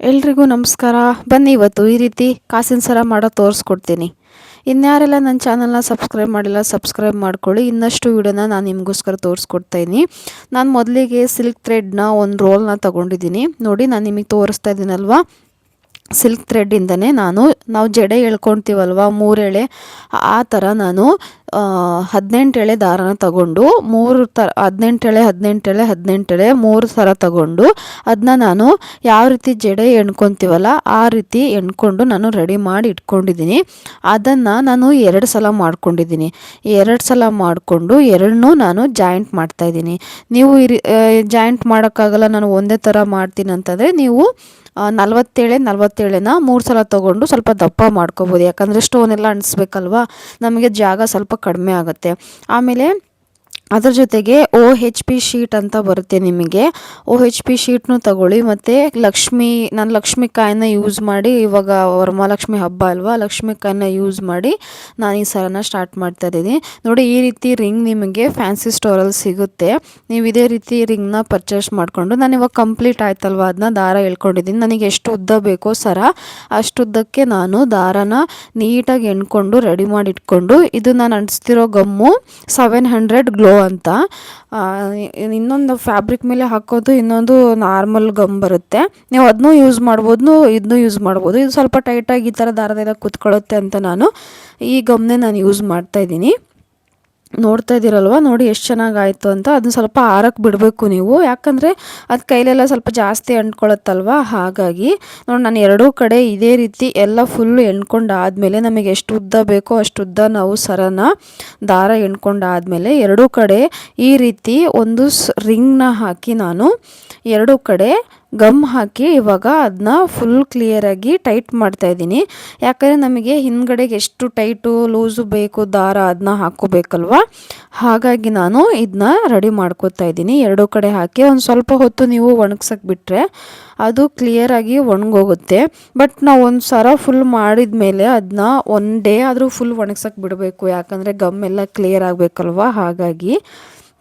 ಎಲ್ರಿಗೂ ನಮಸ್ಕಾರ. ಬನ್ನಿ ಇವತ್ತು ಈ ರೀತಿ ಕಾಸಿನ ಸರ ಮಾಡೋದು ತೋರಿಸ್ಕೊಡ್ತೀನಿ. ಇನ್ಯಾರೆಲ್ಲ ನನ್ನ ಚಾನಲ್ನ ಸಬ್ಸ್ಕ್ರೈಬ್ ಮಾಡಿಲ್ಲ ಸಬ್ಸ್ಕ್ರೈಬ್ ಮಾಡ್ಕೊಳ್ಳಿ. ಇನ್ನಷ್ಟು ವಿಡಿಯೋನ ನಾನು ನಿಮಗೋಸ್ಕರ ತೋರಿಸ್ಕೊಡ್ತಾಯಿದ್ದೀನಿ. ನಾನು ಮೊದಲಿಗೆ ಸಿಲ್ಕ್ ಥ್ರೆಡ್ನ ಒಂದು ರೋಲ್ನ ತೊಗೊಂಡಿದ್ದೀನಿ. ನೋಡಿ ನಾನು ನಿಮಗೆ ತೋರಿಸ್ತಾ ಇದ್ದೀನಲ್ವ, ಸಿಲ್ಕ್ ಥ್ರೆಡ್ಡಿಂದನೇ ನಾವು ಜಡೆ ಎಳ್ಕೊಳ್ತೀವಲ್ವ 3 ಎಳೆ, ಆ ಥರ ನಾನು 18 ಎಳೆ ದಾರನ ತಗೊಂಡು 18 ಎಳೆ 18 ಎಳೆ 18 ಎಳೆ 3 ಸರ ತಗೊಂಡು ಅದನ್ನ ನಾನು ಯಾವ ರೀತಿ ಜಡೆ ಎಣ್ಕೊತೀವಲ್ಲ ಆ ರೀತಿ ಎಣ್ಕೊಂಡು ನಾನು ರೆಡಿ ಮಾಡಿ ಇಟ್ಕೊಂಡಿದ್ದೀನಿ. ಅದನ್ನು ನಾನು 2 ಸಲ ಮಾಡ್ಕೊಂಡಿದ್ದೀನಿ. 2 ಸಲ ಮಾಡಿಕೊಂಡು ಎರಡನ್ನೂ ನಾನು ಜಾಯಿಂಟ್ ಮಾಡ್ತಾಯಿದ್ದೀನಿ. ನೀವು ಜಾಯಿಂಟ್ ಮಾಡೋಕ್ಕಾಗಲ್ಲ, ನಾನು ಒಂದೇ ಥರ ಮಾಡ್ತೀನಿ ಅಂತಂದರೆ ನೀವು 47ನ 3 ಸಲ ತೊಗೊಂಡು ಸ್ವಲ್ಪ ದಪ್ಪ ಮಾಡ್ಕೋಬೋದು. ಯಾಕಂದರೆ ಸ್ಟೋನ್ ಎಲ್ಲ ಅಂಟಿಸ್ಬೇಕಲ್ವ, ನಮಗೆ ಜಾಗ ಸ್ವಲ್ಪ ಕಡಿಮೆ ಆಗುತ್ತೆ. ಆಮೇಲೆ ಅದ್ರ ಜೊತೆಗೆ OHP ಶೀಟ್ ಅಂತ ಬರುತ್ತೆ ನಿಮಗೆ. OHP ಶೀಟ್ನು ತಗೊಳ್ಳಿ. ಮತ್ತು ನಾನು ಲಕ್ಷ್ಮಿಕಾಯಿನ ಯೂಸ್ ಮಾಡಿ, ಇವಾಗ ವರಮಹಾಲಕ್ಷ್ಮಿ ಹಬ್ಬ ಅಲ್ವಾ, ಲಕ್ಷ್ಮಿಕಾಯಿನ ಯೂಸ್ ಮಾಡಿ ನಾನು ಈ ಸರನ ಸ್ಟಾರ್ಟ್ ಮಾಡ್ತಾ ಇದ್ದೀನಿ. ನೋಡಿ ಈ ರೀತಿ ರಿಂಗ್ ನಿಮಗೆ ಫ್ಯಾನ್ಸಿ ಸ್ಟೋರಲ್ಲಿ ಸಿಗುತ್ತೆ. ನೀವು ಇದೇ ರೀತಿ ರಿಂಗ್ನ ಪರ್ಚೇಸ್ ಮಾಡಿಕೊಂಡು, ನಾನು ಇವಾಗ ಕಂಪ್ಲೀಟ್ ಆಯ್ತಲ್ವ ಅದನ್ನ ದಾರ ಎಳ್ಕೊಂಡಿದ್ದೀನಿ. ನನಗೆ ಎಷ್ಟು ಉದ್ದ ಬೇಕೋ ಸರ ಅಷ್ಟುದ್ದಕ್ಕೆ ನಾನು ದಾರನ ನೀಟಾಗಿ ಎಣ್ಕೊಂಡು ರೆಡಿ ಮಾಡಿ ಇಟ್ಕೊಂಡು, ಇದು ನಾನು ಅಂಟಿಸ್ತಿರೋ ಗಮ್ಮು 700 ಗ್ಲೋ ಅಂತ. ಇನ್ನೊಂದು ಫ್ಯಾಬ್ರಿಕ್ ಮೇಲೆ ಹಾಕೋದು, ಇನ್ನೊಂದು ನಾರ್ಮಲ್ ಗಮ್ ಬರುತ್ತೆ, ನೀವು ಅದನ್ನೂ ಯೂಸ್ ಮಾಡ್ಬೋದು, ಇದನ್ನೂ ಯೂಸ್ ಮಾಡ್ಬೋದು. ಇದು ಸ್ವಲ್ಪ ಟೈಟಾಗಿ ಈ ಥರ ದಾರದೆಲ್ಲ ಕೂತ್ಕೊಳ್ಳುತ್ತೆ ಅಂತ ನಾನು ಈ ಗಮ್ನೇ ನಾನು ಯೂಸ್ ಮಾಡ್ತಾಯಿದ್ದೀನಿ. ನೋಡ್ತಾ ಇದ್ದೀರಲ್ವ, ನೋಡಿ ಎಷ್ಟು ಚೆನ್ನಾಗಾಯಿತು ಅಂತ. ಅದನ್ನ ಸ್ವಲ್ಪ ಆರಕ್ಕೆ ಬಿಡಬೇಕು ನೀವು, ಯಾಕಂದರೆ ಅದು ಕೈಲೆಲ್ಲ ಸ್ವಲ್ಪ ಜಾಸ್ತಿ ಅಂಟ್ಕೊಳ್ಳುತ್ತಲ್ವ. ಹಾಗಾಗಿ ನೋಡಿ ನಾನು ಎರಡೂ ಕಡೆ ಇದೇ ರೀತಿ ಎಲ್ಲ ಫುಲ್ಲು ಎಣ್ಕೊಂಡು ಆದಮೇಲೆ, ನಮಗೆ ಎಷ್ಟು ಉದ್ದ ಬೇಕೋ ಅಷ್ಟು ಉದ್ದ ನಾವು ಸರನ ದಾರ ಎಣ್ಕೊಂಡಾದಮೇಲೆ ಎರಡೂ ಕಡೆ ಈ ರೀತಿ ಒಂದು ರಿಂಗ್ನ ಹಾಕಿ ನಾನು ಎರಡೂ ಕಡೆ ಗಮ್ ಹಾಕಿ ಇವಾಗ ಅದನ್ನ ಫುಲ್ ಕ್ಲಿಯರಾಗಿ ಟೈಟ್ ಮಾಡ್ತಾಯಿದ್ದೀನಿ. ಯಾಕಂದರೆ ನಮಗೆ ಹಿಂದ್ಗಡೆಗೆ ಎಷ್ಟು ಟೈಟು ಲೂಸು ಬೇಕು ದಾರ ಅದನ್ನ ಹಾಕ್ಕೋಬೇಕಲ್ವ. ಹಾಗಾಗಿ ನಾನು ಇದನ್ನ ರೆಡಿ ಮಾಡ್ಕೋತಾ ಇದ್ದೀನಿ. ಎರಡೂ ಕಡೆ ಹಾಕಿ ಒಂದು ಸ್ವಲ್ಪ ಹೊತ್ತು ನೀವು ಒಣಗ್ಸಕ್ಕೆ ಬಿಟ್ಟರೆ ಅದು ಕ್ಲಿಯರಾಗಿ ಒಣಗೋಗುತ್ತೆ. ಬಟ್ ನಾವು ಒಂದು ಸರ ಫುಲ್ ಮಾಡಿದ ಮೇಲೆ ಅದನ್ನ 1 ಡೇ ಆದರೂ ಫುಲ್ ಒಣಗ್ಸಕ್ಕೆ ಬಿಡಬೇಕು, ಯಾಕಂದರೆ ಗಮ್ ಎಲ್ಲ ಕ್ಲಿಯರ್ ಆಗಬೇಕಲ್ವ. ಹಾಗಾಗಿ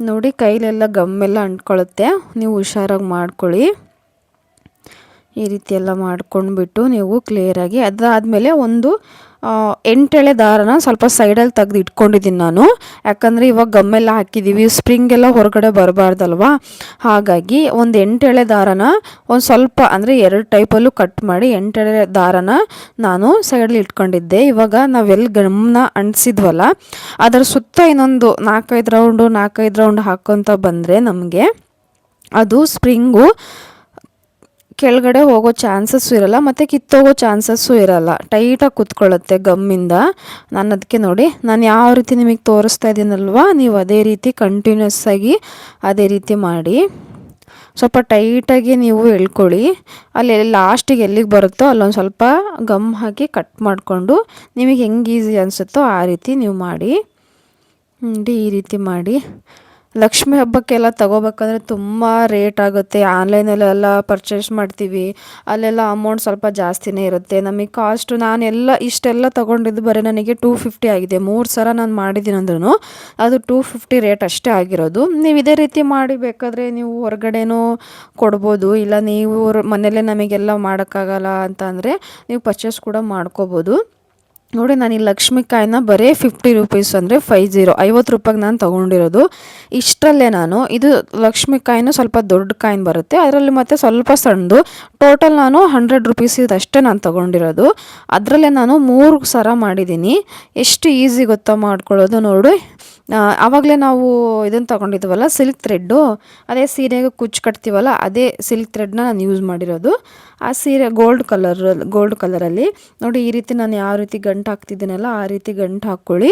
ನೋಡಿ ಕೈಲೆಲ್ಲ ಗಮ್ಮೆಲ್ಲ ಅಂಟ್ಕೊಳ್ಳುತ್ತೆ, ನೀವು ಹುಷಾರಾಗಿ ಮಾಡ್ಕೊಳ್ಳಿ. ಈ ರೀತಿ ಎಲ್ಲ ಮಾಡ್ಕೊಂಡ್ಬಿಟ್ಟು ನೀವು ಕ್ಲಿಯರಾಗಿ ಅದಾದಮೇಲೆ ಒಂದು 8 ಎಳೆ ದಾರನ ಸ್ವಲ್ಪ ಸೈಡಲ್ಲಿ ತೆಗೆದು ಇಟ್ಕೊಂಡಿದ್ದೀನಿ ನಾನು. ಯಾಕಂದರೆ ಇವಾಗ ಗಮ್ಮೆಲ್ಲ ಹಾಕಿದ್ದೀವಿ, ಸ್ಪ್ರಿಂಗೆಲ್ಲ ಹೊರಗಡೆ ಬರಬಾರ್ದಲ್ವ. ಹಾಗಾಗಿ ಒಂದು 8 ಎಳೆ ದಾರನ ಒಂದು ಸ್ವಲ್ಪ ಅಂದರೆ 2 ಟೈಪಲ್ಲೂ ಕಟ್ ಮಾಡಿ 8 ಎಳೆ ದಾರನ ನಾನು ಸೈಡಲ್ಲಿ ಇಟ್ಕೊಂಡಿದ್ದೆ. ಇವಾಗ ನಾವೆಲ್ಲಿ ಗಮ್ನ ಅಂಟಿಸಿದ್ವಲ್ಲ ಅದರ ಸುತ್ತ ಇನ್ನೊಂದು 4-5 ರೌಂಡ್ ಹಾಕ್ಕೊತ ಬಂದರೆ ನಮಗೆ ಅದು ಸ್ಪ್ರಿಂಗು ಕೆಳಗಡೆ ಹೋಗೋ ಚಾನ್ಸಸ್ಸು ಇರಲ್ಲ, ಮತ್ತು ಕಿತ್ತೋಗೋ ಚಾನ್ಸಸ್ಸು ಇರಲ್ಲ, ಟೈಟಾಗಿ ಕೂತ್ಕೊಳ್ಳುತ್ತೆ ಗಮ್ಮಿಂದ. ನಾನು ಅದಕ್ಕೆ ನೋಡಿ ನಾನು ಯಾವ ರೀತಿ ನಿಮಗೆ ತೋರಿಸ್ತಾ ಇದ್ದೀನಲ್ವ, ನೀವು ಅದೇ ರೀತಿ ಕಂಟಿನ್ಯೂಸ್ ಆಗಿ ಅದೇ ರೀತಿ ಮಾಡಿ ಸ್ವಲ್ಪ ಟೈಟಾಗಿ ನೀವು ಎಳ್ಕೊಳ್ಳಿ. ಅಲ್ಲಿ ಲಾಸ್ಟಿಗೆ ಎಲ್ಲಿಗೆ ಬರುತ್ತೋ ಅಲ್ಲೊಂದು ಸ್ವಲ್ಪ ಗಮ್ ಹಾಕಿ ಕಟ್ ಮಾಡಿಕೊಂಡು ನಿಮಗೆ ಹೆಂಗೆ ಈಸಿ ಅನಿಸುತ್ತೋ ಆ ರೀತಿ ನೀವು ಮಾಡಿ. ಈ ರೀತಿ ಮಾಡಿ. ಲಕ್ಷ್ಮಿ ಹಬ್ಬಕ್ಕೆಲ್ಲ ತೊಗೋಬೇಕಂದ್ರೆ ತುಂಬ ರೇಟ್ ಆಗುತ್ತೆ. ಆನ್ಲೈನಲ್ಲೆಲ್ಲ ಪರ್ಚೇಸ್ ಮಾಡ್ತೀವಿ, ಅಲ್ಲೆಲ್ಲ ಅಮೌಂಟ್ ಸ್ವಲ್ಪ ಜಾಸ್ತಿನೇ ಇರುತ್ತೆ. ನಮಗೆ ಕಾಸ್ಟು ಇಷ್ಟೆಲ್ಲ ತೊಗೊಂಡಿದ್ದು ಬರೀ ನನಗೆ 250 ಆಗಿದೆ. 3 ಸರ ನಾನು ಮಾಡಿದ್ದೀನಿ ಅಂದ್ರೂ ಅದು 250 ರೇಟ್ ಅಷ್ಟೇ ಆಗಿರೋದು. ನೀವು ಇದೇ ರೀತಿ ಮಾಡಿ ಬೇಕಾದರೆ ನೀವು ಹೊರಗಡೆನೂ ಕೊಡ್ಬೋದು, ಇಲ್ಲ ನೀವು ಮನೆಯಲ್ಲೇ ನಮಗೆಲ್ಲ ಮಾಡೋಕ್ಕಾಗಲ್ಲ ಅಂತ ಅಂದರೆ ನೀವು ಪರ್ಚೇಸ್ ಕೂಡ ಮಾಡ್ಕೋಬೋದು. ನೋಡಿ ನಾನು ಈ ಲಕ್ಷ್ಮಿಕಾಯಿನ ಬರೀ 50 ರೂಪೀಸ್ ಅಂದರೆ 50 ರೂಪಾಯಿಗೆ ನಾನು ತೊಗೊಂಡಿರೋದು. ಇಷ್ಟರಲ್ಲೇ ನಾನು ಇದು ಲಕ್ಷ್ಮಿಕಾಯಿನೂ ಸ್ವಲ್ಪ ದೊಡ್ಡ ಕಾಯಿನ ಬರುತ್ತೆ, ಅದರಲ್ಲಿ ಮತ್ತು ಸ್ವಲ್ಪ ಸಣ್ಣದು, ಟೋಟಲ್ ನಾನು 100 ರೂಪೀಸ್ ಇದಷ್ಟೇ ನಾನು ತೊಗೊಂಡಿರೋದು. ಅದರಲ್ಲೇ ನಾನು 3 ಸರ ಮಾಡಿದ್ದೀನಿ. ಎಷ್ಟು ಈಸಿ ಗೊತ್ತಾ ಮಾಡ್ಕೊಳ್ಳೋದು ನೋಡಿ. ಆವಾಗಲೇ ನಾವು ಇದನ್ನು ತೊಗೊಂಡಿದ್ವಲ್ಲ ಸಿಲ್ಕ್ ಥ್ರೆಡ್ಡು, ಅದೇ ಸೀರೆಗೆ ಕುಚ್ಚು ಕಟ್ತೀವಲ್ಲ ಅದೇ ಸಿಲ್ಕ್ ಥ್ರೆಡ್ನ ನಾನು ಯೂಸ್ ಮಾಡಿರೋದು. ಆ ಸೀರೆ ಗೋಲ್ಡ್ ಕಲರಲ್ಲಿ ನೋಡಿ ಈ ರೀತಿ ನಾನು ಯಾವ ರೀತಿ ಗಂಟು ಹಾಕ್ತಿದ್ದೀನಲ್ಲ ಆ ರೀತಿ ಗಂಟು ಹಾಕ್ಕೊಳ್ಳಿ.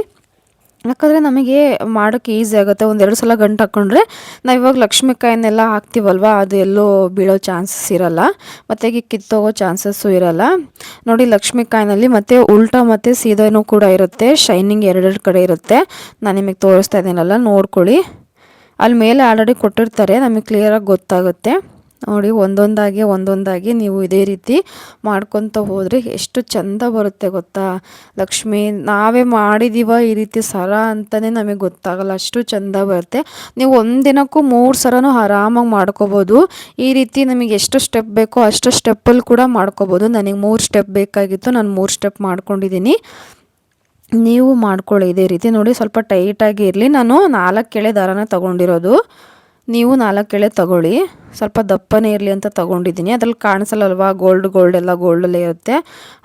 ಯಾಕಂದರೆ ನಮಗೆ ಮಾಡೋಕ್ಕೆ ಈಸಿ ಆಗುತ್ತೆ. 1-2 ಸಲ ಗಂಟು ಹಾಕ್ಕೊಂಡ್ರೆ ನಾವು ಇವಾಗ ಲಕ್ಷ್ಮಿಕಾಯಿನೆಲ್ಲ ಹಾಕ್ತೀವಲ್ವ ಅದು ಎಲ್ಲೋ ಬೀಳೋ ಚಾನ್ಸಸ್ ಇರಲ್ಲ, ಮತ್ತು ಕಿತ್ತೋಗೋ ಚಾನ್ಸಸ್ಸು ಇರಲ್ಲ. ನೋಡಿ ಲಕ್ಷ್ಮಿಕಾಯಿನಲ್ಲಿ ಮತ್ತು ಉಲ್ಟಾ ಮತ್ತು ಸೀದಾನೂ ಕೂಡ ಇರುತ್ತೆ, ಶೈನಿಂಗ್ 2 ಕಡೆ ಇರುತ್ತೆ. ನಾನು ನಿಮಗೆ ತೋರಿಸ್ತಾ ಇದ್ದೀನಲ್ಲ ನೋಡ್ಕೊಳ್ಳಿ, ಅಲ್ಲಿ ಮೇಲೆ ಆಲ್ರೆಡಿ ಕೊಟ್ಟಿರ್ತಾರೆ, ನಮಗೆ ಕ್ಲಿಯರಾಗಿ ಗೊತ್ತಾಗುತ್ತೆ. ನೋಡಿ ಒಂದೊಂದಾಗಿ ನೀವು ಇದೇ ರೀತಿ ಮಾಡ್ಕೊತ ಹೋದರೆ ಎಷ್ಟು ಚೆಂದ ಬರುತ್ತೆ ಗೊತ್ತಾ ಲಕ್ಷ್ಮಿ. ನಾವೇ ಮಾಡಿದ್ದೀವ ಈ ರೀತಿ ಸರ ಅಂತಲೇ ನಮಗೆ ಗೊತ್ತಾಗಲ್ಲ, ಅಷ್ಟು ಚೆಂದ ಬರುತ್ತೆ. ನೀವು ಒಂದಿನಕ್ಕೂ 3 ಸರನೂ ಆರಾಮಾಗಿ ಮಾಡ್ಕೋಬೋದು. ಈ ರೀತಿ ನಮಗೆ ಎಷ್ಟು ಸ್ಟೆಪ್ ಬೇಕೋ ಅಷ್ಟು ಸ್ಟೆಪ್ಪಲ್ಲಿ ಕೂಡ ಮಾಡ್ಕೋಬೋದು. ನನಗೆ 3 ಸ್ಟೆಪ್ ಬೇಕಾಗಿತ್ತು, ನಾನು 3 ಸ್ಟೆಪ್ ಮಾಡ್ಕೊಂಡಿದ್ದೀನಿ. ನೀವು ಮಾಡ್ಕೊಳ್ಳಿ ಇದೇ ರೀತಿ. ನೋಡಿ ಸ್ವಲ್ಪ ಟೈಟಾಗಿ ಇರಲಿ. ನಾನು 4 ಎಳೆ ದಾರನ ತೊಗೊಂಡಿರೋದು, ನೀವು 4 ಎಳೆ ತೊಗೊಳ್ಳಿ. ಸ್ವಲ್ಪ ದಪ್ಪನೇ ಇರಲಿ ಅಂತ ತೊಗೊಂಡಿದ್ದೀನಿ. ಅದ್ರಲ್ಲಿ ಕಾಣಿಸಲ್ಲಲ್ವಾ, ಗೋಲ್ಡ್ ಎಲ್ಲ ಗೋಲ್ಡಲ್ಲೇ ಇರುತ್ತೆ.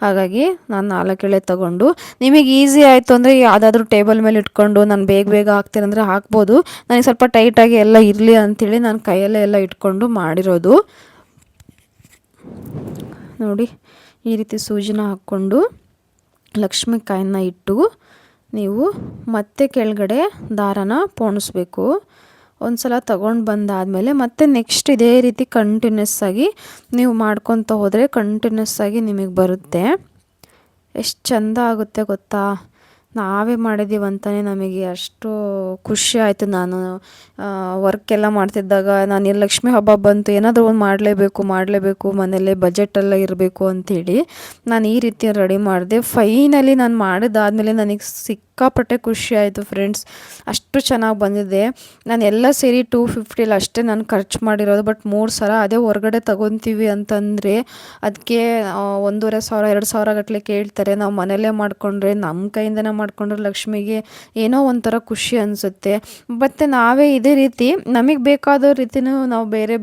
ಹಾಗಾಗಿ ನಾನು 4 ಎಳೆ ತೊಗೊಂಡು, ನಿಮಗೆ ಈಸಿ ಆಯಿತು ಅಂದರೆ ಯಾವುದಾದ್ರೂ ಟೇಬಲ್ ಮೇಲೆ ಇಟ್ಕೊಂಡು ನಾನು ಬೇಗ ಹಾಕ್ತೀರಂದರೆ ಹಾಕ್ಬೋದು. ನನಗೆ ಸ್ವಲ್ಪ ಟೈಟಾಗಿ ಎಲ್ಲ ಇರಲಿ ಅಂಥೇಳಿ ನಾನು ಕೈಯಲ್ಲೇ ಎಲ್ಲ ಇಟ್ಕೊಂಡು ಮಾಡಿರೋದು. ನೋಡಿ ಈ ರೀತಿ ಸೂಜಿನ ಹಾಕ್ಕೊಂಡು ಲಕ್ಷ್ಮಿ ಕಾಯಿನ ಇಟ್ಟು ನೀವು ಮತ್ತೆ ಕೆಳಗಡೆ ದಾರನ ಪೋಣಿಸ್ಬೇಕು. ಒಂದು ಸಲ ತೊಗೊಂಡು ಬಂದಾದಮೇಲೆ ಮತ್ತೆ ನೆಕ್ಸ್ಟ್ ಇದೇ ರೀತಿ ಕಂಟಿನ್ಯೂಸ್ ಆಗಿ ನೀವು ಮಾಡ್ಕೊತ ಹೋದರೆ ಕಂಟಿನ್ಯೂಸ್ ಆಗಿ ನಿಮಗೆ ಬರುತ್ತೆ. ಎಷ್ಟು ಚೆಂದ ಆಗುತ್ತೆ ಗೊತ್ತಾ. ನಾವೇ ಮಾಡಿದ್ದೀವಂತಲೇ ನಮಗೆ ಅಷ್ಟು ಖುಷಿ ಆಯಿತು. ನಾನು ವರ್ಕೆಲ್ಲ ಮಾಡ್ತಿದ್ದಾಗ ನಾನು ಲಕ್ಷ್ಮಿ ಹಬ್ಬ ಬಂತು, ಏನಾದರೂ ಒಂದು ಮಾಡಲೇಬೇಕು ಮನೇಲಿ ಬಜೆಟೆಲ್ಲ ಇರಬೇಕು ಅಂಥೇಳಿ ನಾನು ಈ ರೀತಿ ರೆಡಿ ಮಾಡಿದೆ. ಫೈನಲಿ ನಾನು ಮಾಡಿದಾದ್ಮೇಲೆ ನನಗೆ ಸಿಕ್ಕಾಪಟ್ಟೆ ಖುಷಿ ಆಯಿತು ಫ್ರೆಂಡ್ಸ್. ಅಷ್ಟು ಚೆನ್ನಾಗಿ ಬಂದಿದೆ. ನಾನು ಎಲ್ಲ ಸೇರಿ 250 ಅಷ್ಟೇ ನಾನು ಖರ್ಚು ಮಾಡಿರೋದು. ಬಟ್ 3 ಸರ ಅದೇ ಹೊರಗಡೆ ತಗೊತೀವಿ ಅಂತಂದರೆ ಅದಕ್ಕೆ 1,500 2,000 ಗಟ್ಟಲೆ ಕೇಳ್ತಾರೆ. ನಾವು ಮನೆಯಲ್ಲೇ ಮಾಡಿಕೊಂಡ್ರೆ, ನಮ್ಮ ಕೈಯಿಂದನೇ ಮಾಡಿಕೊಂಡ್ರೆ ಲಕ್ಷ್ಮಿಗೆ ಏನೋ ಒಂಥರ ಖುಷಿ ಅನಿಸುತ್ತೆ. ಮತ್ತು ನಾವೇ ಇದೇ ರೀತಿ ನಮಗೆ ಬೇಕಾದ ರೀತಿಯೂ ನಾವು ಬೇರೆ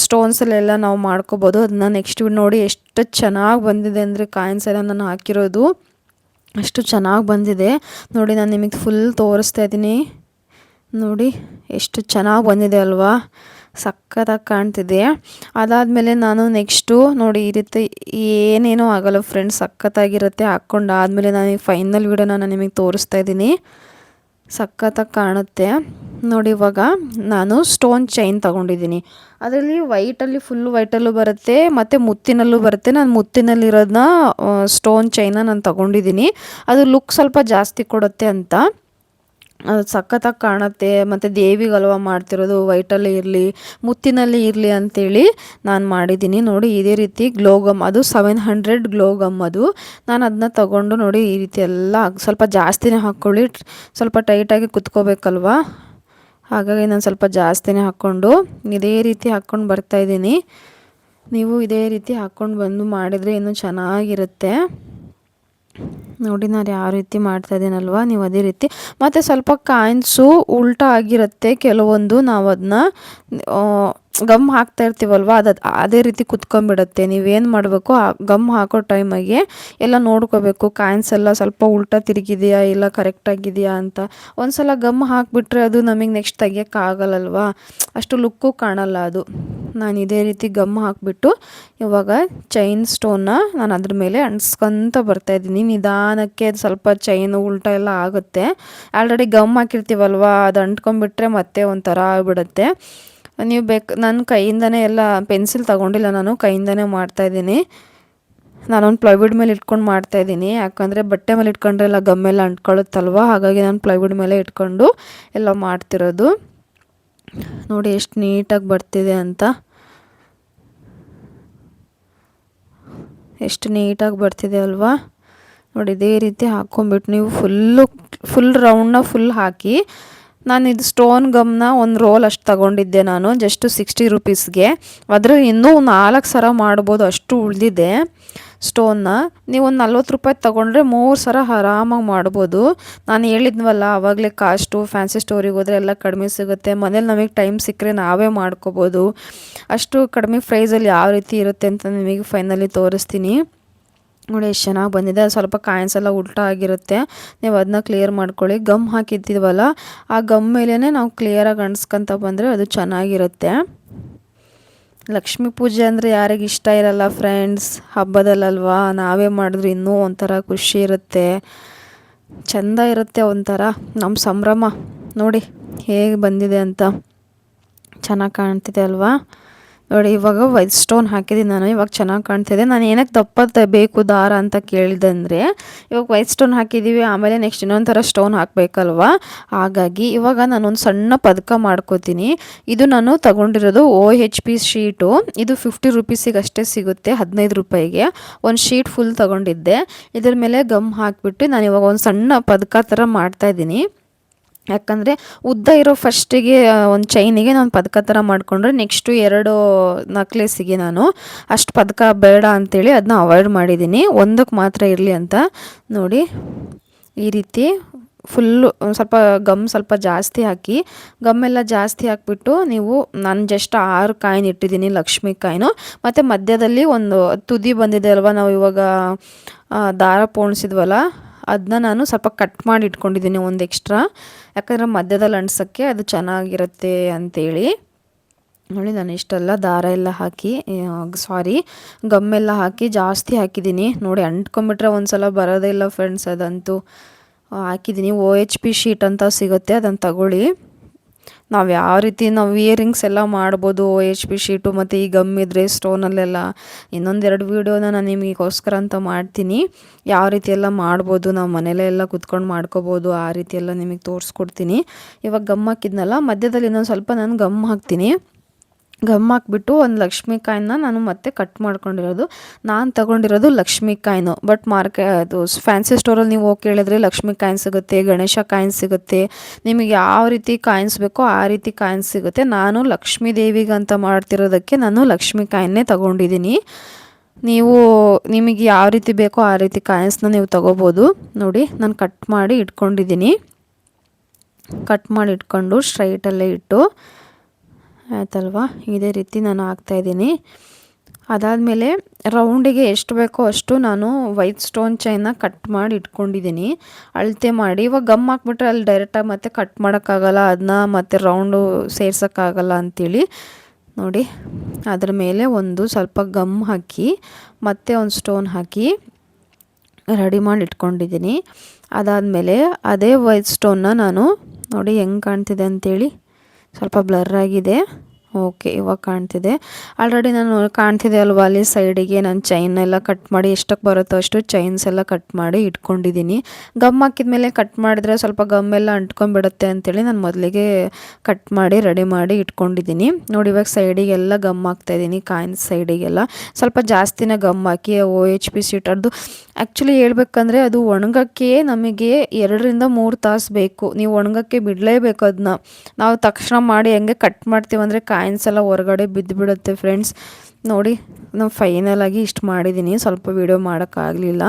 ಸ್ಟೋನ್ಸಲ್ಲೆಲ್ಲ ನಾವು ಮಾಡ್ಕೋಬೋದು. ಅದನ್ನ ನೆಕ್ಸ್ಟ್ ನೋಡಿ ಎಷ್ಟು ಚೆನ್ನಾಗಿ ಬಂದಿದೆ ಅಂದರೆ ಕಾಯಿನ್ಸ್ ಎಲ್ಲ ನಾನು ಹಾಕಿರೋದು ಅಷ್ಟು ಚೆನ್ನಾಗಿ ಬಂದಿದೆ. ನೋಡಿ ನಾನು ನಿಮಗೆ ಫುಲ್ ತೋರಿಸ್ತಾ ಇದ್ದೀನಿ. ನೋಡಿ ಎಷ್ಟು ಚೆನ್ನಾಗಿ ಬಂದಿದೆ ಅಲ್ವಾ, ಸಖತ್ತಾಗಿ ಕಾಣ್ತಿದೆ. ಅದಾದಮೇಲೆ ನಾನು ನೆಕ್ಸ್ಟು ನೋಡಿ ಈ ರೀತಿ ಏನೇನೂ ಆಗೋಲ್ಲ ಫ್ರೆಂಡ್ಸ್, ಸಖತ್ತಾಗಿರುತ್ತೆ. ಹಾಕ್ಕೊಂಡಾದಮೇಲೆ ನಾನು ಫೈನಲ್ ವಿಡಿಯೋನ ನಾನು ನಿಮಗೆ ತೋರಿಸ್ತಾ ಇದ್ದೀನಿ. ಸಖತ್ತಾಗಿ ಕಾಣುತ್ತೆ ನೋಡಿ. ಇವಾಗ ನಾನು ಸ್ಟೋನ್ ಚೈನ್ ತೊಗೊಂಡಿದ್ದೀನಿ. ಅದರಲ್ಲಿ ಫುಲ್ ವೈಟಲ್ಲೂ ಬರುತ್ತೆ ಮತ್ತು ಮುತ್ತಿನಲ್ಲೂ ಬರುತ್ತೆ. ನಾನು ಮುತ್ತಿನಲ್ಲಿರೋದನ್ನ ಸ್ಟೋನ್ ಚೈನ ನಾನು ತೊಗೊಂಡಿದ್ದೀನಿ. ಅದು ಲುಕ್ ಸ್ವಲ್ಪ ಜಾಸ್ತಿ ಕೊಡುತ್ತೆ ಅಂತ. ಅದು ಸಖತ್ತಾಗಿ ಕಾಣುತ್ತೆ. ಮತ್ತು ದೇವಿಗಲ್ವ ಮಾಡ್ತಿರೋದು, ವೈಟಲ್ಲೇ ಇರಲಿ ಮುತ್ತಿನಲ್ಲಿ ಇರಲಿ ಅಂಥೇಳಿ ನಾನು ಮಾಡಿದ್ದೀನಿ. ನೋಡಿ ಇದೇ ರೀತಿ ಗ್ಲೋಗಮ್, ಅದು 700 ಗ್ಲೋಗಮ್ ಅದು. ನಾನು ಅದನ್ನ ತೊಗೊಂಡು ನೋಡಿ ಈ ರೀತಿ ಎಲ್ಲ ಸ್ವಲ್ಪ ಜಾಸ್ತಿನೇ ಹಾಕ್ಕೊಳ್ಳಿ, ಸ್ವಲ್ಪ ಟೈಟಾಗಿ ಕುತ್ಕೋಬೇಕಲ್ವ, ಹಾಗಾಗಿ ನಾನು ಸ್ವಲ್ಪ ಜಾಸ್ತಿನೇ ಹಾಕ್ಕೊಂಡು ಇದೇ ರೀತಿ ಹಾಕ್ಕೊಂಡು ಬರ್ತಾಯಿದ್ದೀನಿ. ನೀವು ಇದೇ ರೀತಿ ಹಾಕ್ಕೊಂಡು ಬಂದು ಮಾಡಿದರೆ ಇನ್ನೂ ಚೆನ್ನಾಗಿರುತ್ತೆ. ನೋಡಿ ನಾನು ಯಾವ ರೀತಿ ಮಾಡ್ತಾಯಿದ್ದೀನಲ್ವ, ನೀವು ಅದೇ ರೀತಿ. ಮತ್ತು ಸ್ವಲ್ಪ ಕಾಯಿನ್ಸು ಉಲ್ಟಾ ಆಗಿರುತ್ತೆ ಕೆಲವೊಂದು, ನಾವು ಅದನ್ನ ಗಮ್ ಹಾಕ್ತಾ ಇರ್ತೀವಲ್ವ, ಅದೇ ರೀತಿ ಕುತ್ಕೊಂಡ್ಬಿಡುತ್ತೆ. ನೀವೇನು ಮಾಡಬೇಕು, ಆ ಗಮ್ ಹಾಕೋ ಟೈಮಿಗೆ ಎಲ್ಲ ನೋಡ್ಕೋಬೇಕು. ಕಾಯಿನ್ಸ್ ಎಲ್ಲ ಸ್ವಲ್ಪ ಉಲ್ಟಾ ತಿರುಗಿದೆಯಾ ಇಲ್ಲ ಕರೆಕ್ಟಾಗಿದೆಯಾ ಅಂತ. ಒಂದು ಸಲ ಗಮ್ ಹಾಕಿಬಿಟ್ರೆ ಅದು ನಮಗೆ ನೆಕ್ಸ್ಟ್ ತೆಗಿಯೋಕ್ಕಾಗಲ್ಲಲ್ವ, ಅಷ್ಟು ಲುಕ್ಕು ಕಾಣಲ್ಲ ಅದು. ನಾನು ಇದೇ ರೀತಿ ಗಮ್ ಹಾಕಿಬಿಟ್ಟು ಇವಾಗ ಚೈನ್ ಸ್ಟೋನ್ನ ನಾನು ಅದ್ರ ಮೇಲೆ ಅಂಟಿಸ್ಕೊತ ಬರ್ತಾಯಿದ್ದೀನಿ ನಿಧಾನಕ್ಕೆ. ಅದು ಸ್ವಲ್ಪ ಚೈನು ಉಲ್ಟಾ ಎಲ್ಲ ಆಗುತ್ತೆ. ಆಲ್ರೆಡಿ ಗಮ್ ಹಾಕಿರ್ತೀವಲ್ವ, ಅದು ಅಂಟ್ಕೊಂಡ್ಬಿಟ್ರೆ ಮತ್ತೆ ಒಂಥರ ಆಗಿಬಿಡುತ್ತೆ. ನೀವು ನಾನು ಕೈಯಿಂದನೇ ಎಲ್ಲ ಪೆನ್ಸಿಲ್ ತೊಗೊಂಡಿಲ್ಲ, ನಾನು ಕೈಯಿಂದನೇ ಮಾಡ್ತಾಯಿದ್ದೀನಿ. ನಾನೊಂದು ಪ್ಲೈವುಡ್ ಮೇಲೆ ಇಟ್ಕೊಂಡು ಮಾಡ್ತಾಯಿದ್ದೀನಿ, ಯಾಕಂದರೆ ಬಟ್ಟೆ ಮೇಲೆ ಇಟ್ಕೊಂಡ್ರೆ ಎಲ್ಲ ಗಮ್ಮೆಲ್ಲ ಅಂಟ್ಕೊಳ್ಳುತ್ತಲ್ವ, ಹಾಗಾಗಿ ನಾನು ಪ್ಲೈವುಡ್ ಮೇಲೆ ಇಟ್ಕೊಂಡು ಎಲ್ಲ ಮಾಡ್ತಿರೋದು. ನೋಡಿ ಎಷ್ಟು ನೀಟಾಗಿ ಬರ್ತಿದೆ ಅಂತ, ಎಷ್ಟು ನೀಟಾಗಿ ಬರ್ತಿದೆ ಅಲ್ವಾ. ನೋಡಿ ಇದೇ ರೀತಿ ಹಾಕ್ಕೊಂಬಿಟ್ಟು ನೀವು ಫುಲ್ ರೌಂಡ್ನ ಫುಲ್ ಹಾಕಿ. ನಾನು ಇದು ಸ್ಟೋನ್ ಗಮ್ನ ಒಂದು ರೋಲ್ ಅಷ್ಟು ತೊಗೊಂಡಿದ್ದೆ ನಾನು, ಜಸ್ಟ್ 60 ರೂಪೀಸ್ಗೆ. ಅದ್ರ ಇನ್ನೂ 4 ಸರ ಮಾಡ್ಬೋದು, ಅಷ್ಟು ಉಳಿದಿದೆ ಸ್ಟೋನ್ನ. ನೀವು ಒಂದು 40 ರೂಪಾಯಿ ತೊಗೊಂಡ್ರೆ 3 ಸರ ಆರಾಮಾಗಿ ಮಾಡ್ಬೋದು. ನಾನು ಹೇಳಿದ್ವಲ್ಲ ಆವಾಗಲೇ ಕಾಸ್ಟು, ಫ್ಯಾನ್ಸಿ ಸ್ಟೋರಿಗೆ ಹೋದರೆ ಎಲ್ಲ ಕಡಿಮೆ ಸಿಗುತ್ತೆ. ಮನೇಲಿ ನಮಗೆ ಟೈಮ್ ಸಿಕ್ಕರೆ ನಾವೇ ಮಾಡ್ಕೋಬೋದು. ಅಷ್ಟು ಕಡಿಮೆ ಪ್ರೈಸಲ್ಲಿ ಯಾವ ರೀತಿ ಇರುತ್ತೆ ಅಂತ ನಿಮಗೆ ಫೈನಲಿ ತೋರಿಸ್ತೀನಿ. ನೋಡಿ ಎಷ್ಟು ಚೆನ್ನಾಗಿ ಬಂದಿದೆ. ಅದು ಸ್ವಲ್ಪ ಕಾಯಿನ್ಸ್ ಎಲ್ಲ ಉಲ್ಟಾ ಆಗಿರುತ್ತೆ, ನೀವು ಅದನ್ನ ಕ್ಲಿಯರ್ ಮಾಡ್ಕೊಳ್ಳಿ. ಗಮ್ ಹಾಕಿದ್ದೀವಲ್ಲ, ಆ ಗಮ್ ಮೇಲೇ ನಾವು ಕ್ಲಿಯರಾಗಿ ಅಂಟಿಸ್ಕೊತ ಬಂದರೆ ಅದು ಚೆನ್ನಾಗಿರುತ್ತೆ. ಲಕ್ಷ್ಮೀ ಪೂಜೆ ಅಂದರೆ ಯಾರಿಗೆ ಇಷ್ಟ ಇರಲ್ಲ ಫ್ರೆಂಡ್ಸ್, ಹಬ್ಬದಲ್ಲಲ್ವಾ, ನಾವೇ ಮಾಡಿದ್ರೆ ಇನ್ನೂ ಒಂಥರ ಖುಷಿ ಇರುತ್ತೆ, ಚೆಂದ ಇರುತ್ತೆ ಒಂಥರ ನಮ್ಮ ಸಂಭ್ರಮ. ನೋಡಿ ಹೇಗೆ ಬಂದಿದೆ ಅಂತ, ಚೆನ್ನಾಗಿ ಕಾಣ್ತಿದೆ ಅಲ್ವಾ. ನೋಡಿ ಇವಾಗ ವೈಟ್ ಸ್ಟೋನ್ ಹಾಕಿದ್ದೀನಿ ನಾನು. ಇವಾಗ ಚೆನ್ನಾಗಿ ಕಾಣ್ತಿದೆ. ನಾನು ಏನಕ್ಕೆ ದಪ್ಪ ಬೇಕು ದಾರ ಅಂತ ಕೇಳಿದೆ ಅಂದರೆ, ಇವಾಗ ವೈಟ್ ಸ್ಟೋನ್ ಹಾಕಿದ್ದೀವಿ, ಆಮೇಲೆ ನೆಕ್ಸ್ಟ್ ಇನ್ನೊಂದು ಥರ ಸ್ಟೋನ್ ಹಾಕಬೇಕಲ್ವ. ಹಾಗಾಗಿ ಇವಾಗ ನಾನೊಂದು ಸಣ್ಣ ಪದಕ ಮಾಡ್ಕೋತೀನಿ. ಇದು ನಾನು ತಗೊಂಡಿರೋದು OHP ಶೀಟು. ಇದು 50 ರುಪೀಸಿಗೆ ಅಷ್ಟೇ ಸಿಗುತ್ತೆ, 15 ರೂಪಾಯಿಗೆ ಒಂದು ಶೀಟ್ ಫುಲ್ ತಗೊಂಡಿದ್ದೆ. ಇದ್ರ ಮೇಲೆ ಗಮ್ ಹಾಕಿಬಿಟ್ಟು ನಾನು ಇವಾಗ ಒಂದು ಸಣ್ಣ ಪದಕ ಥರ ಮಾಡ್ತಾಯಿದ್ದೀನಿ. ಯಾಕಂದರೆ ಉದ್ದ ಇರೋ ಫಸ್ಟಿಗೆ ಒಂದು ಚೈನಿಗೆ ನಾನು ಪದಕ ಥರ ಮಾಡಿಕೊಂಡ್ರೆ ನೆಕ್ಸ್ಟು 2 ನಕ್ಲೆಸಿಗೆ ನಾನು ಅಷ್ಟು ಪದಕ ಬೇಡ ಅಂಥೇಳಿ ಅದನ್ನ ಅವಾಯ್ಡ್ ಮಾಡಿದ್ದೀನಿ. ಒಂದಕ್ಕೆ ಮಾತ್ರ ಇರಲಿ ಅಂತ. ನೋಡಿ ಈ ರೀತಿ ಫುಲ್ಲು ಸ್ವಲ್ಪ ಗಮ್ ಸ್ವಲ್ಪ ಜಾಸ್ತಿ ಹಾಕಿ, ಗಮ್ಮೆಲ್ಲ ಜಾಸ್ತಿ ಹಾಕಿಬಿಟ್ಟು ನೀವು, ನಾನು ಜಸ್ಟ್ 6 ಕಾಯಿನ್ ಇಟ್ಟಿದ್ದೀನಿ, ಲಕ್ಷ್ಮಿ ಕಾಯಿನು. ಮತ್ತು ಮಧ್ಯದಲ್ಲಿ ಒಂದು ತುದಿ ಬಂದಿದೆ ಅಲ್ವ, ನಾವು ಇವಾಗ ದಾರ ಪೋಣಿಸಿದ್ವಲ್ಲ, ಅದನ್ನ ನಾನು ಸ್ವಲ್ಪ ಕಟ್ ಮಾಡಿ ಇಟ್ಕೊಂಡಿದ್ದೀನಿ ಒಂದು ಎಕ್ಸ್ಟ್ರಾ. ಯಾಕಂದರೆ ಮಧ್ಯದಲ್ಲಿ ಅಂಟ್ಸೋಕ್ಕೆ ಅದು ಚೆನ್ನಾಗಿರುತ್ತೆ ಅಂಥೇಳಿ. ನೋಡಿ ನಾನು ಇಷ್ಟೆಲ್ಲ ದಾರ ಎಲ್ಲ ಹಾಕಿ, ಗಮ್ಮೆಲ್ಲ ಹಾಕಿ ಜಾಸ್ತಿ ಹಾಕಿದ್ದೀನಿ. ನೋಡಿ ಅಂಟ್ಕೊಂಬಿಟ್ರೆ ಒಂದು ಸಲ ಬರೋದೇ ಇಲ್ಲ ಫ್ರೆಂಡ್ಸ್, ಅದಂತೂ ಹಾಕಿದ್ದೀನಿ. OHP ಶೀಟ್ ಅಂತ ಸಿಗುತ್ತೆ, ಅದನ್ನು ತಗೊಳ್ಳಿ. ನಾವು ಯಾವ ರೀತಿ ನಾವು ಇಯರಿಂಗ್ಸ್ ಎಲ್ಲ ಮಾಡ್ಬೋದು OHP ಶೀಟು ಮತ್ತು ಈ ಗಮ್ ಇದ್ದರೆ ಸ್ಟೋನಲ್ಲೆಲ್ಲ. ಇನ್ನೊಂದೆರಡು ವೀಡಿಯೋನ ನಾನು ನಿಮಗೋಸ್ಕರ ಅಂತ ಮಾಡ್ತೀನಿ, ಯಾವ ರೀತಿ ಎಲ್ಲ ಮಾಡ್ಬೋದು, ನಾವು ಮನೇಲೇ ಎಲ್ಲ ಕುತ್ಕೊಂಡು ಮಾಡ್ಕೋಬೋದು, ಆ ರೀತಿ ಎಲ್ಲ ನಿಮಗೆ ತೋರಿಸ್ಕೊಡ್ತೀನಿ. ಇವಾಗ ಗಮ್ ಹಾಕಿದ್ನಲ್ಲ, ಮಧ್ಯದಲ್ಲಿ ಇನ್ನೊಂದು ಸ್ವಲ್ಪ ನಾನು ಗಮ್ ಹಾಕ್ತೀನಿ. ಗಮ್ ಹಾಕ್ಬಿಟ್ಟು ಒಂದು ಲಕ್ಷ್ಮಿ ಕಾಯಿನ ನಾನು ಮತ್ತೆ ಕಟ್ ಮಾಡ್ಕೊಂಡಿರೋದು. ನಾನು ತಗೊಂಡಿರೋದು ಲಕ್ಷ್ಮಿ ಕಾಯಿನು. ಬಟ್ ಅದು ಫ್ಯಾನ್ಸಿ ಸ್ಟೋರಲ್ಲಿ ನೀವು ಹೋಗಿ ಕೇಳಿದ್ರೆ ಲಕ್ಷ್ಮಿ ಕಾಯಿನ್ ಸಿಗುತ್ತೆ, ಗಣೇಶ ಕಾಯಿನ್ ಸಿಗುತ್ತೆ, ನಿಮಗೆ ಯಾವ ರೀತಿ ಕಾಯಿನ್ಸ್ ಬೇಕೋ ಆ ರೀತಿ ಕಾಯಿನ್ಸ್ ಸಿಗುತ್ತೆ. ನಾನು ಲಕ್ಷ್ಮೀ ದೇವಿಗಂತ ಮಾಡ್ತಿರೋದಕ್ಕೆ ನಾನು ಲಕ್ಷ್ಮಿ ಕಾಯಿನ್ನೇ ತಗೊಂಡಿದ್ದೀನಿ. ನಿಮಗೆ ಯಾವ ರೀತಿ ಬೇಕೋ ಆ ರೀತಿ ಕಾಯಿನ್ಸ್ನ ನೀವು ತಗೋಬೋದು. ನೋಡಿ ನಾನು ಕಟ್ ಮಾಡಿ ಇಟ್ಕೊಂಡಿದ್ದೀನಿ. ಕಟ್ ಮಾಡಿ ಇಟ್ಕೊಂಡು ಸ್ಟ್ರೈಟಲ್ಲೇ ಇಟ್ಟು ಆಯ್ತಲ್ವ, ಇದೇ ರೀತಿ ನಾನು ಹಾಕ್ತಾಯಿದ್ದೀನಿ. ಅದಾದಮೇಲೆ ರೌಂಡಿಗೆ ಎಷ್ಟು ಬೇಕೋ ಅಷ್ಟು ನಾನು ವೈಟ್ ಸ್ಟೋನ್ ಚೈನ್ನ ಕಟ್ ಮಾಡಿ ಇಟ್ಕೊಂಡಿದ್ದೀನಿ, ಅಳತೆ ಮಾಡಿ. ಇವಾಗ ಗಮ್ ಹಾಕ್ಬಿಟ್ರೆ ಅಲ್ಲಿ ಡೈರೆಕ್ಟಾಗಿ ಮತ್ತೆ ಕಟ್ ಮಾಡೋಕ್ಕಾಗಲ್ಲ, ಅದನ್ನ ಮತ್ತೆ ರೌಂಡು ಸೇರ್ಸೋಕ್ಕಾಗಲ್ಲ ಅಂಥೇಳಿ ನೋಡಿ ಅದ್ರ ಮೇಲೆ ಒಂದು ಸ್ವಲ್ಪ ಗಮ್ ಹಾಕಿ ಮತ್ತೆ ಒಂದು ಸ್ಟೋನ್ ಹಾಕಿ ರೆಡಿ ಮಾಡಿ ಇಟ್ಕೊಂಡಿದ್ದೀನಿ. ಅದಾದಮೇಲೆ ಅದೇ ವೈಟ್ ಸ್ಟೋನ್ನ ನಾನು ನೋಡಿ ಹೆಂಗೆ ಕಾಣ್ತಿದೆ ಅಂಥೇಳಿ, ಸ್ವಲ್ಪ ಬ್ಲರ್ ಆಗಿದೆ. ಓಕೆ, ಇವಾಗ ಕಾಣ್ತಿದೆ. ಆಲ್ರೆಡಿ ನಾನು ಕಾಣ್ತಿದೆ ಅಲ್ವ, ಅಲ್ಲಿ ಸೈಡಿಗೆ ನಾನು ಚೈನ್ ಎಲ್ಲ ಕಟ್ ಮಾಡಿ ಎಷ್ಟಕ್ಕೆ ಬರುತ್ತೋ ಅಷ್ಟು ಚೈನ್ಸ್ ಎಲ್ಲ ಕಟ್ ಮಾಡಿ ಇಟ್ಕೊಂಡಿದ್ದೀನಿ. ಗಮ್ ಹಾಕಿದ್ಮೇಲೆ ಕಟ್ ಮಾಡಿದ್ರೆ ಸ್ವಲ್ಪ ಗಮ್ಮೆಲ್ಲ ಅಂಟ್ಕೊಂಡ್ಬಿಡುತ್ತೆ ಅಂತೇಳಿ ನಾನು ಮೊದಲಿಗೆ ಕಟ್ ಮಾಡಿ ರೆಡಿ ಮಾಡಿ ಇಟ್ಕೊಂಡಿದ್ದೀನಿ. ನೋಡಿ ಇವಾಗ ಸೈಡಿಗೆಲ್ಲ ಗಮ್ ಹಾಕ್ತಾಯಿದ್ದೀನಿ, ಕಾಯಿನ್ ಸೈಡಿಗೆಲ್ಲ ಸ್ವಲ್ಪ ಜಾಸ್ತಿನೇ ಗಮ್ ಹಾಕಿ. OHP ಶೀಟ್ ಅದು ಆ್ಯಕ್ಚುಲಿ ಹೇಳ್ಬೇಕಂದ್ರೆ ಅದು ಒಣಗೋಕ್ಕೆ ನಮಗೆ 2-3 ತಾಸು ಬೇಕು. ನೀವು ಒಣಗೋಕ್ಕೆ ಬಿಡಲೇಬೇಕು ಅದನ್ನ. ನಾವು ತಕ್ಷಣ ಮಾಡಿ ಹೆಂಗೆ ಕಟ್ ಮಾಡ್ತೀವಿ ಅಂದರೆ ಕಾಯಿನ್ಸ್ ಎಲ್ಲ ಹೊರಗಡೆ ಬಿದ್ದುಬಿಡುತ್ತೆ ಫ್ರೆಂಡ್ಸ್. ನೋಡಿ ನಾನು ಫೈನಲಾಗಿ ಇಷ್ಟು ಮಾಡಿದ್ದೀನಿ, ಸ್ವಲ್ಪ ವೀಡಿಯೋ ಮಾಡೋಕ್ಕಾಗಲಿಲ್ಲ.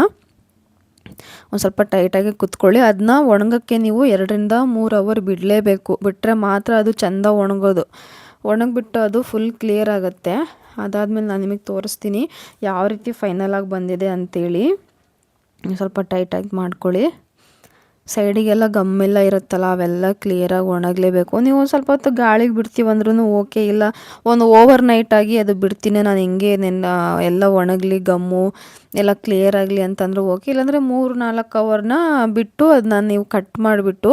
ಒಂದು ಸ್ವಲ್ಪ ಟೈಟಾಗಿ ಕುತ್ಕೊಳ್ಳಿ. ಅದನ್ನ ಒಣಗೋಕ್ಕೆ ನೀವು 2-3 ಅವರ್ ಬಿಡಲೇಬೇಕು, ಬಿಟ್ಟರೆ ಮಾತ್ರ ಅದು ಚೆಂದ ಒಣಗೋದು. ಒಣಗಿಬಿಟ್ಟು ಅದು ಫುಲ್ ಕ್ಲಿಯರ್ ಆಗುತ್ತೆ. ಅದಾದಮೇಲೆ ನಾನು ನಿಮಗೆ ತೋರಿಸ್ತೀನಿ ಯಾವ ರೀತಿ ಫೈನಲಾಗಿ ಬಂದಿದೆ ಅಂಥೇಳಿ. ಸ್ವಲ್ಪ ಟೈಟಾಗಿ ಮಾಡ್ಕೊಳ್ಳಿ. ಸೈಡಿಗೆಲ್ಲ ಗಮ್ಮೆಲ್ಲ ಇರುತ್ತಲ್ಲ, ಅವೆಲ್ಲ ಕ್ಲಿಯರಾಗಿ ಒಣಗಲೇಬೇಕು. ನೀವು ಸ್ವಲ್ಪ ಹೊತ್ತು ಗಾಳಿಗೆ ಬಿಡ್ತೀವಂದ್ರೂ ಓಕೆ, ಇಲ್ಲ ಒಂದು ಓವರ್ ನೈಟಾಗಿ ಅದು ಬಿಡ್ತೀನಿ ನಾನು, ಹಿಂಗೆ ಎಲ್ಲ ಒಣಗಲಿ ಗಮ್ಮು ಎಲ್ಲ ಕ್ಲಿಯರ್ ಆಗಲಿ ಅಂತಂದ್ರೆ ಓಕೆ. ಇಲ್ಲಾಂದರೆ 3-4 ಅವರ್ನ ಬಿಟ್ಟು ಅದನ್ನ ನೀವು ಕಟ್ ಮಾಡಿಬಿಟ್ಟು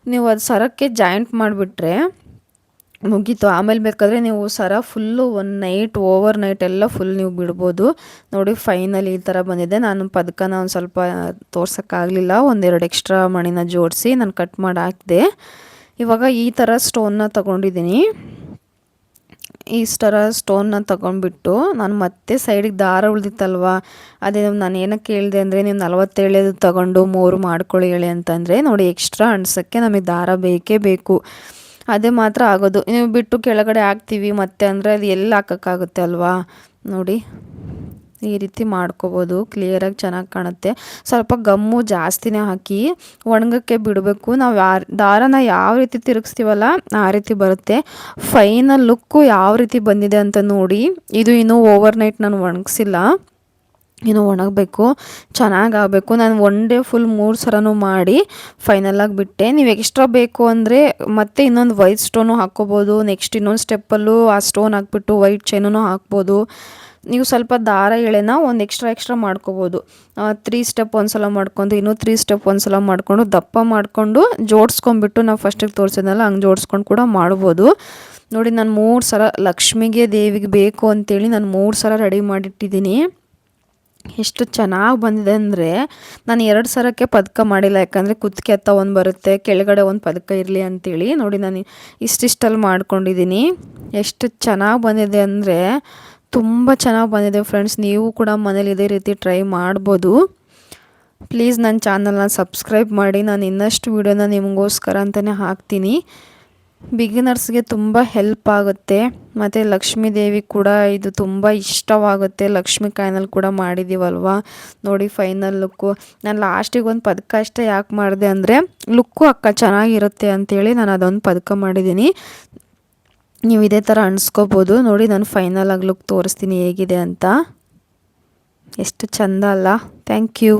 ನೀವು ಅದು ಸರಕ್ಕೆ ಜಾಯಿಂಟ್ ಮಾಡಿಬಿಟ್ರೆ ಮುಗೀತು. ಆಮೇಲೆ ಬೇಕಾದರೆ ನೀವು ಸರ ಫುಲ್ಲು ಓವರ್ ನೈಟ್ ಎಲ್ಲ ಫುಲ್ ನೀವು ಬಿಡ್ಬೋದು. ನೋಡಿ ಫೈನಲ್ ಈ ಥರ ಬಂದಿದೆ. ನಾನು ಪದಕನ ಒಂದು ಸ್ವಲ್ಪ ತೋರ್ಸೋಕ್ಕಾಗಲಿಲ್ಲ, 1-2 ಎಕ್ಸ್ಟ್ರಾ ಮಣಿನ ಜೋಡಿಸಿ ನಾನು ಕಟ್ ಮಾಡಿ ಹಾಕಿದೆ. ಇವಾಗ ಈ ಥರ ಸ್ಟೋನ್ನ ತೊಗೊಂಡಿದ್ದೀನಿ. ಈ ಥರ ಸ್ಟೋನ್ನ ತೊಗೊಂಡ್ಬಿಟ್ಟು ನಾನು ಮತ್ತೆ ಸೈಡಿಗೆ ದಾರ ಉಳಿದಿತ್ತಲ್ವ, ಅದೇ ನಾನು ಏನಕ್ಕೆ ಕೇಳಿದೆ ಅಂದರೆ, ನೀವು 47 ತೊಗೊಂಡು 3 ಮಾಡ್ಕೊಳ್ಳಿ ಹೇಳಿ ಅಂತಂದರೆ, ನೋಡಿ ಎಕ್ಸ್ಟ್ರಾ ಅಣ್ಸೋಕ್ಕೆ ನಮಗೆ ದಾರ ಬೇಕೇ ಬೇಕು. ಅದೇ ಮಾತ್ರ ಆಗೋದು. ನೀವು ಬಿಟ್ಟು ಕೆಳಗಡೆ ಹಾಕ್ತೀವಿ ಮತ್ತೆ ಅಂದರೆ ಅದು ಎಲ್ಲಿ ಹಾಕೋಕ್ಕಾಗುತ್ತೆ ಅಲ್ವಾ. ನೋಡಿ ಈ ರೀತಿ ಮಾಡ್ಕೋಬೋದು, ಕ್ಲಿಯರಾಗಿ ಚೆನ್ನಾಗಿ ಕಾಣುತ್ತೆ. ಸ್ವಲ್ಪ ಗಮ್ಮು ಜಾಸ್ತಿನೇ ಹಾಕಿ ಒಣಗೋಕ್ಕೆ ಬಿಡಬೇಕು. ನಾವು ದಾರನ ಯಾವ ರೀತಿ ತಿರುಗಿಸ್ತೀವಲ್ಲ ಆ ರೀತಿ ಬರುತ್ತೆ. ಫೈನಲ್ ಲುಕ್ಕು ಯಾವ ರೀತಿ ಬಂದಿದೆ ಅಂತ ನೋಡಿ. ಇದು ಇನ್ನೂ ಓವರ್ ನೈಟ್ ನಾನು ಒಣಗಿಸಿಲ್ಲ, ಇನ್ನೂ ಒಣಗಬೇಕು, ಚೆನ್ನಾಗಾಗಬೇಕು. ನಾನು ಒನ್ ಡೇ ಫುಲ್ 3 ಸರನೂ ಮಾಡಿ ಫೈನಲಾಗಿ ಬಿಟ್ಟೆ. ನೀವು ಎಕ್ಸ್ಟ್ರಾ ಬೇಕು ಅಂದರೆ ಮತ್ತೆ ಇನ್ನೊಂದು ವೈಟ್ ಸ್ಟೋನು ಹಾಕ್ಕೋಬೋದು. ನೆಕ್ಸ್ಟ್ ಇನ್ನೊಂದು ಸ್ಟೆಪ್ಪಲ್ಲೂ ಆ ಸ್ಟೋನ್ ಹಾಕ್ಬಿಟ್ಟು ವೈಟ್ ಚೈನೂ ಹಾಕ್ಬೋದು. ನೀವು ಸ್ವಲ್ಪ ದಾರ ಎಳೆನ ಒಂದು ಎಕ್ಸ್ಟ್ರಾ ಮಾಡ್ಕೋಬೋದು. 3 ಸ್ಟೆಪ್ ಒಂದು ಸಲ ಮಾಡ್ಕೊಂಡು ಇನ್ನೂ 3 ಸ್ಟೆಪ್ ಒಂದು ಸಲ ಮಾಡಿಕೊಂಡು ದಪ್ಪ ಮಾಡಿಕೊಂಡು ಜೋಡಿಸ್ಕೊಂಡ್ಬಿಟ್ಟು ನಾವು ಫಸ್ಟಿಗೆ ತೋರಿಸಿದ್ನಲ್ಲ ಹಂಗೆ ಜೋಡಿಸ್ಕೊಂಡು ಕೂಡ ಮಾಡ್ಬೋದು. ನೋಡಿ ನಾನು 3 ಸರ ಲಕ್ಷ್ಮಿಗೆ ದೇವಿಗೆ ಬೇಕು ಅಂತೇಳಿ ನಾನು 3 ಸರ ರೆಡಿ ಮಾಡಿಟ್ಟಿದ್ದೀನಿ. ಎಷ್ಟು ಚೆನ್ನಾಗಿ ಬಂದಿದೆ ಅಂದರೆ ನಾನು 2 ಸರಕ್ಕೆ ಪದಕ ಮಾಡಿಲ್ಲ, ಯಾಕಂದರೆ ಕುತ್ತಿಗೆ ಹತ್ತ ಒಂದು ಬರುತ್ತೆ, ಕೆಳಗಡೆ ಒಂದು ಪದಕ ಇರಲಿ ಅಂತೇಳಿ. ನೋಡಿ ನಾನು ಇಷ್ಟಿಷ್ಟಲ್ಲಿ ಮಾಡ್ಕೊಂಡಿದ್ದೀನಿ. ಎಷ್ಟು ಚೆನ್ನಾಗಿ ಬಂದಿದೆ ಅಂದರೆ ತುಂಬ ಚೆನ್ನಾಗಿ ಬಂದಿದೆ ಫ್ರೆಂಡ್ಸ್. ನೀವು ಕೂಡ ಮನೇಲಿ ಇದೇ ರೀತಿ ಟ್ರೈ ಮಾಡ್ಬೋದು. ಪ್ಲೀಸ್ ನನ್ನ ಚಾನಲ್ನ ಸಬ್ಸ್ಕ್ರೈಬ್ ಮಾಡಿ. ನಾನು ಇನ್ನಷ್ಟು ವೀಡಿಯೋನ ನಿಮಗೋಸ್ಕರ ಅಂತಲೇ ಹಾಕ್ತೀನಿ. ಬಿಗಿನರ್ಸ್ಗೆ ತುಂಬ ಹೆಲ್ಪ್ ಆಗುತ್ತೆ, ಮತ್ತು ಲಕ್ಷ್ಮೀ ದೇವಿ ಕೂಡ ಇದು ತುಂಬ ಇಷ್ಟವಾಗುತ್ತೆ. ಲಕ್ಷ್ಮಿ ಕಾಯಿನಲ್ಲಿ ಕೂಡ ಮಾಡಿದ್ದೀವಲ್ವ. ನೋಡಿ ಫೈನಲ್ ಲುಕ್ಕು. ನಾನು ಲಾಸ್ಟಿಗೆ ಒಂದು ಪದಕ ಅಷ್ಟೇ ಯಾಕೆ ಮಾಡಿದೆ ಅಂದರೆ ಲುಕ್ಕು ಅಕ್ಕ ಚೆನ್ನಾಗಿರುತ್ತೆ ಅಂಥೇಳಿ ನಾನು ಅದೊಂದು ಪದಕ ಮಾಡಿದ್ದೀನಿ. ನೀವು ಇದೇ ಥರ ಅಣಿಸ್ಕೋಬೋದು. ನೋಡಿ ನಾನು ಫೈನಲ್ ಆಗಿ ಲುಕ್ ತೋರಿಸ್ತೀನಿ ಹೇಗಿದೆ ಅಂತ. ಎಷ್ಟು ಚೆಂದ ಅಲ್ಲ. Thank you.